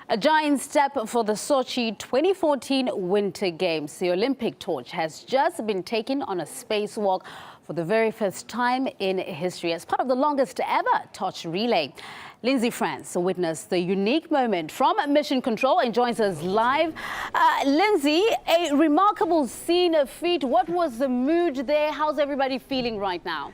A giant step for the Sochi 2014 Winter Games. The Olympic torch has just been taken on a spacewalk for the very first time in history as part of the longest ever torch relay. Lindsay France witnessed the unique moment from Mission Control and joins us live. Lindsay, a remarkable scene of feat. What was the mood there? How's everybody feeling right now?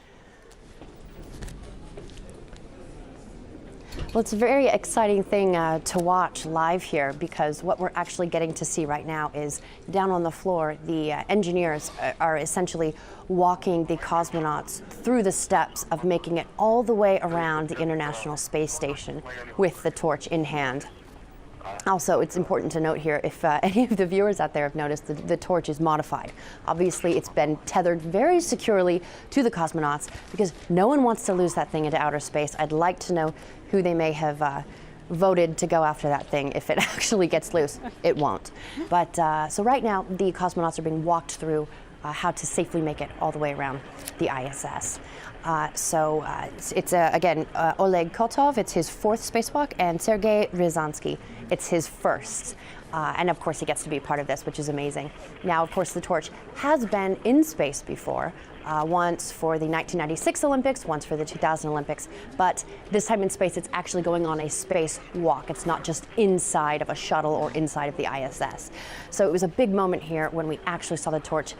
Well, it's a very exciting thing to watch live here, because what we're actually getting to see right now is down on the floor, the engineers are essentially walking the cosmonauts through the steps of making it all the way around the International Space Station with the torch in hand. Also, it's important to note here, if any of the viewers out there have noticed, the torch is modified. Obviously, it's been tethered very securely to the cosmonauts because no one wants to lose that thing into outer space. I'd like to know who they may have voted to go after that thing if it actually gets loose. It won't. But so right now, the cosmonauts are being walked through how to safely make it all the way around the ISS. It's again, Oleg Kotov, it's his fourth spacewalk, and Sergei Ryazanskiy, it's his first. And of course, he gets to be part of this, which is amazing. Now, of course, the torch has been in space before, once for the 1996 Olympics, once for the 2000 Olympics. But this time in space, it's actually going on a spacewalk. It's not just inside of a shuttle or inside of the ISS. So it was a big moment here when we actually saw the torch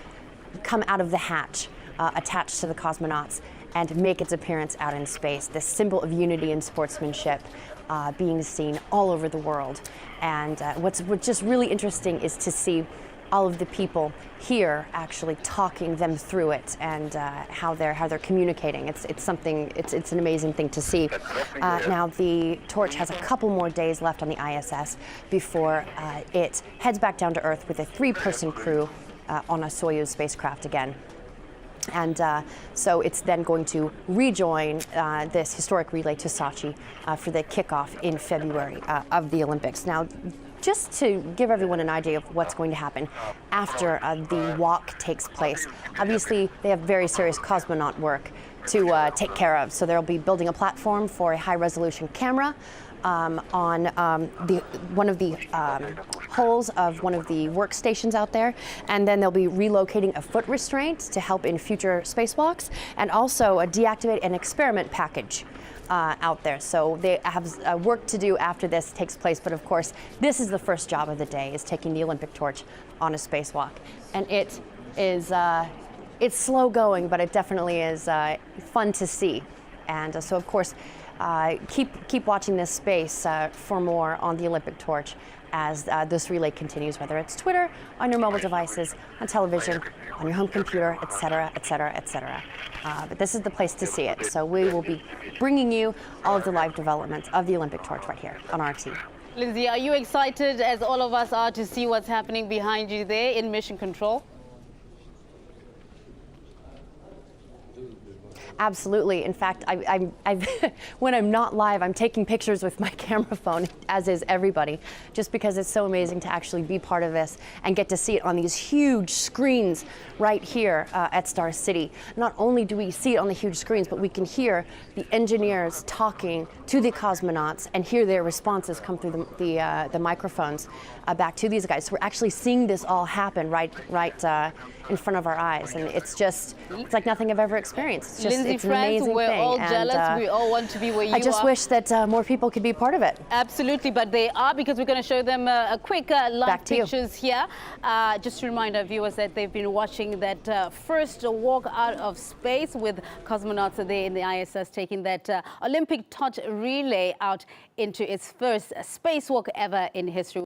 come out of the hatch, attached to the cosmonauts, and make its appearance out in space. This symbol of unity and sportsmanship being seen all over the world. And what's just really interesting is to see all of the people here actually talking them through it, and how they're communicating. It's an amazing thing to see. Now the torch has a couple more days left on the ISS before it heads back down to Earth with a 3-person crew on a Soyuz spacecraft again. And so it's then going to rejoin this historic relay to Sochi for the kickoff in February of the Olympics. Now, just to give everyone an idea of what's going to happen after the walk takes place, obviously they have very serious cosmonaut work to take care of. So they'll be building a platform for a high-resolution camera on one of the holes of one of the workstations out there, and then they'll be relocating a foot restraint to help in future spacewalks, and also deactivate an experiment package out there. So they have work to do after this takes place, but of course this is the first job of the day, is taking the Olympic torch on a spacewalk, and it is it's slow going, but it definitely is fun to see. And so of course keep watching this space for more on the Olympic torch as this relay continues, whether it's Twitter, on your mobile devices, on television, on your home computer, etc., etc., etc. But this is the place to see it. So we will be bringing you all of the live developments of the Olympic torch right here on RT. Lindsay, are you excited, as all of us are, to see what's happening behind you there in Mission Control? Absolutely. In fact, when I'm not live, I'm taking pictures with my camera phone, as is everybody, just because it's so amazing to actually be part of this and get to see it on these huge screens right here at Star City. Not only do we see it on the huge screens, but we can hear the engineers talking to the cosmonauts and hear their responses come through the microphones back to these guys. So we're actually seeing this all happen right in front of our eyes, and it's like nothing I've ever experienced. It's an amazing we're thing. all jealous. We all want to be where you are. I just wish that more people could be part of it. Absolutely, but they are, because we're going to show them a quick live pictures here. Just to remind our viewers that they've been watching that first walk out of space with cosmonauts there in the ISS, taking that Olympic torch relay out into its first spacewalk ever in history.